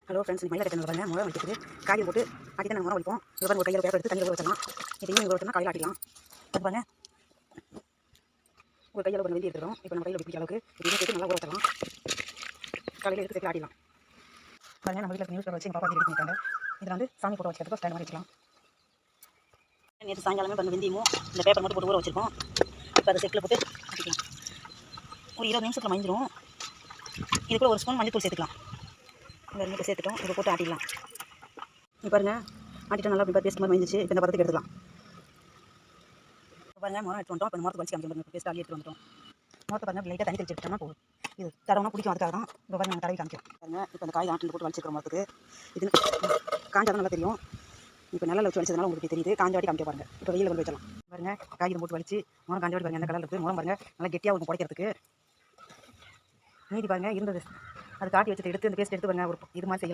Hello friends, மயிலை கட்டணும் பாருங்க. முகம் வைக்கிறது காய்கறி போட்டு ஆட்டி தான் நாங்கள் முகம் வைப்போம். இது பாருங்க, ஒரு கையில் பேப்பர் எடுத்து தண்ணியில் ஊற வச்சலாம். இதையும் ஊற வச்சோம்னா காலையில் ஆட்டிக்கலாம். அது பாருங்க, ஒரு கையில் ஒரு வெந்தி எடுத்துக்கிறோம். இப்போ நம்ம கையில் பிடிக்கிற அளவுக்கு இதையும் சேர்த்து நல்லா ஊற வச்சலாம். காலையில் எடுத்து சேர்த்து ஆட்டிடலாம். பாருங்க, நம்ம வீட்டில் நியூஸ் பேப்பர் வச்சு எங்கள் பாப்பா ரெடி பண்ணிட்டாங்க. இதில் வந்து சாமி போட்டோ வச்சுக்கிறதுக்கு ஸ்டாண்ட் மாதிரி வச்சுக்கலாம். நேற்று சாயங்காலமே பண்ண வெந்தியமும் இந்த பேப்பர் மட்டும் போட்டு ஊற வச்சிருக்கோம். இப்போ அதை செக்கில் போட்டு ஆட்டிக்கலாம். ஒரு 20 நிமிஷத்தில் மஞ்சிடும். இது கூட ஒரு ஸ்பூன் மஞ்சள் தூள் சேர்த்துக்கலாம். இந்த ரெண்டு சேர்த்துட்டோம். இதை போட்டு ஆட்டிடலாம். இப்போ பாருங்கள், ஆட்டிட்டு நல்லா இப்போ பேஸ்ட் மாதிரி மஞ்சிச்சு. இப்போ இந்த பதத்துக்கு எடுத்துக்கலாம். இப்போ பாருங்கள், முறம் எடுத்து வந்துட்டோம். இப்போ முறத்தை வச்சு காமிக்க பேஸ்ட் ஆகி எடுத்து வந்துட்டோம். முறத்தை பாருங்கள், லைட்டாக தண்ணி தெளிச்சு விட்டோம்னா போதும். இது தடவைனா பிடிக்கும், அதுக்காக தான். இப்போ பாருங்கள், நாங்கள் தடவி காமிக்கிறோம். பாருங்கள், இப்போ அந்த காய் ஆட்டில் போட்டு வலிச்சிருக்கிற மரத்துக்கு இது காஞ்சாதான் நல்லா தெரியும். இப்போ நல்லா வச்சு வலிச்சதுனால உங்களுக்கு தெரியுது. காஞ்சாடி காமிக்க பாருங்கள். இப்போ வெயில் கொண்டு வச்சலாம். பாருங்கள், காய் போட்டு வலிச்சு முறம் காஞ்சாடி பாருங்கள், எந்த கலர் இருக்குது. முறம் பாருங்கள், நல்லா கெட்டியாக இருக்கும் குடைக்கிறதுக்கு. மீதி பாருங்கள் இருந்தது, அது காட்டி வச்சுட்டு எடுத்து இந்த பேஸ்ட் எடுத்து பாருங்கள், ஒரு இது மாதிரி செய்யலாம்.